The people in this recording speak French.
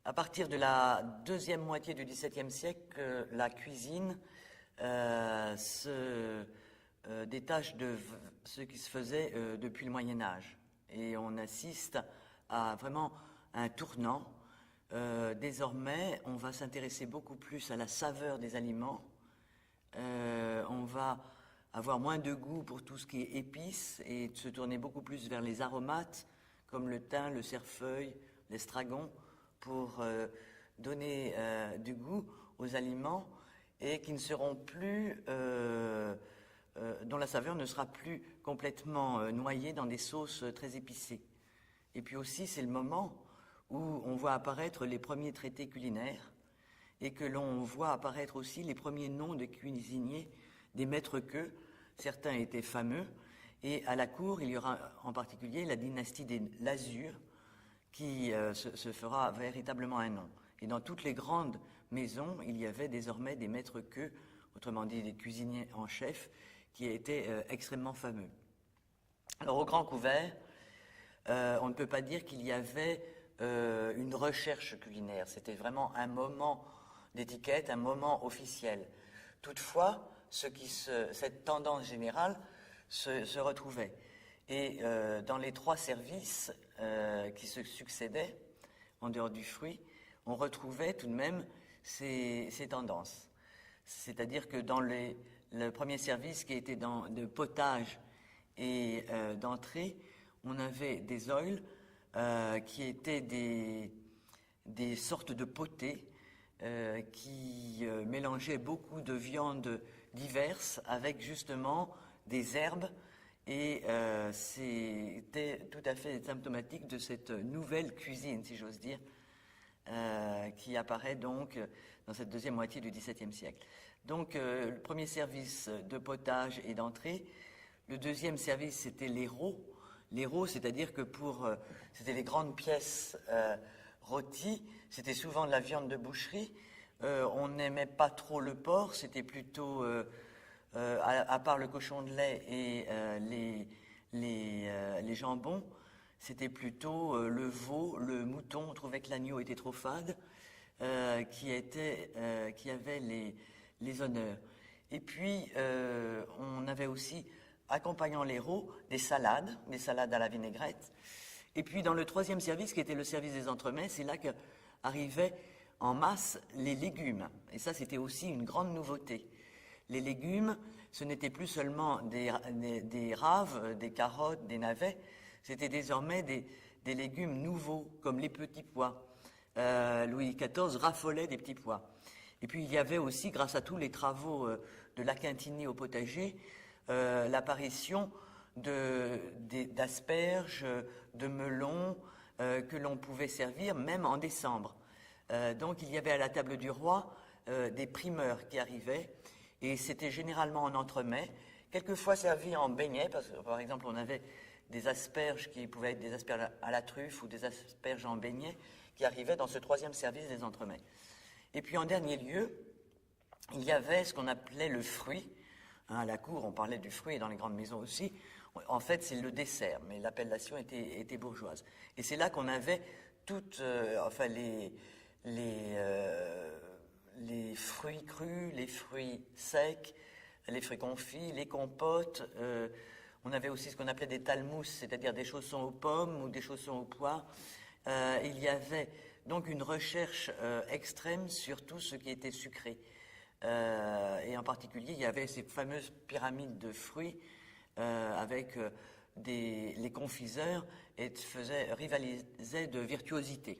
À partir de la deuxième moitié du XVIIe siècle, la cuisine se détache de ce qui se faisait depuis le Moyen Âge. Et on assiste à vraiment un tournant. Désormais, on va s'intéresser beaucoup plus à la saveur des aliments. On va avoir moins de goût pour tout ce qui est épices et se tourner beaucoup plus vers les aromates, comme le thym, le cerfeuil, l'estragon, pour donner du goût aux aliments et qui ne seront plus, dont la saveur ne sera plus complètement noyée dans des sauces très épicées. Et puis aussi, c'est le moment où on voit apparaître les premiers traités culinaires et que l'on voit apparaître aussi les premiers noms de cuisiniers, des maîtres queux. Certains étaient fameux. Et à la cour, il y aura en particulier la dynastie des Lasures qui se fera véritablement un nom. Et dans toutes les grandes maisons, il y avait désormais des maîtres queux, autrement dit des cuisiniers en chef, qui étaient extrêmement fameux. Alors au grand couvert, on ne peut pas dire qu'il y avait une recherche culinaire. C'était vraiment un moment d'étiquette, un moment officiel. Toutefois, cette tendance générale se retrouvait. Et dans les trois services qui se succédaient, en dehors du fruit, on retrouvait tout de même ces tendances. C'est-à-dire que dans le premier service qui était de potage et d'entrée, on avait des oils qui étaient des sortes de potées qui mélangeaient beaucoup de viandes diverses avec justement des herbes et c'était tout à fait symptomatique de cette nouvelle cuisine, si j'ose dire, qui apparaît donc dans cette deuxième moitié du XVIIe siècle. Donc le premier service de potage et d'entrée, le deuxième service c'était les rots. Les rots, c'est-à-dire que c'était les grandes pièces rôties, c'était souvent de la viande de boucherie. On n'aimait pas trop le porc, c'était plutôt, à part le cochon de lait et les jambons, c'était plutôt le veau, le mouton. On trouvait que l'agneau était trop fade, qui avait les honneurs. Et puis, on avait aussi, accompagnant les rots, des salades à la vinaigrette. Et puis, dans le troisième service, qui était le service des entremets, c'est là qu'arrivaient en masse les légumes. Et ça, c'était aussi une grande nouveauté. Les légumes, ce n'était plus seulement des raves, des carottes, des navets, c'était désormais des légumes nouveaux, comme les petits pois. Louis XIV raffolait des petits pois. Et puis il y avait aussi, grâce à tous les travaux de La Quintinie au potager, l'apparition d'asperges, de melons, que l'on pouvait servir même en décembre. Donc il y avait à la table du roi des primeurs qui arrivaient, et c'était généralement en entremets, quelquefois servis en beignets, parce que par exemple on avait des asperges qui pouvaient être des asperges à la truffe ou des asperges en beignets qui arrivaient dans ce troisième service des entremets. Et puis en dernier lieu, il y avait ce qu'on appelait le fruit. À la cour, on parlait du fruit, et dans les grandes maisons aussi. En fait, c'est le dessert, mais l'appellation était bourgeoise. Et c'est là qu'on avait toutes, les fruits crus, les fruits secs, les fruits confits, les compotes. On avait aussi ce qu'on appelait des talmousses, c'est-à-dire des chaussons aux pommes ou des chaussons aux poires. Il y avait donc une recherche extrême sur tout ce qui était sucré. Et en particulier, il y avait ces fameuses pyramides de fruits avec les confiseurs et rivalisaient de virtuosité.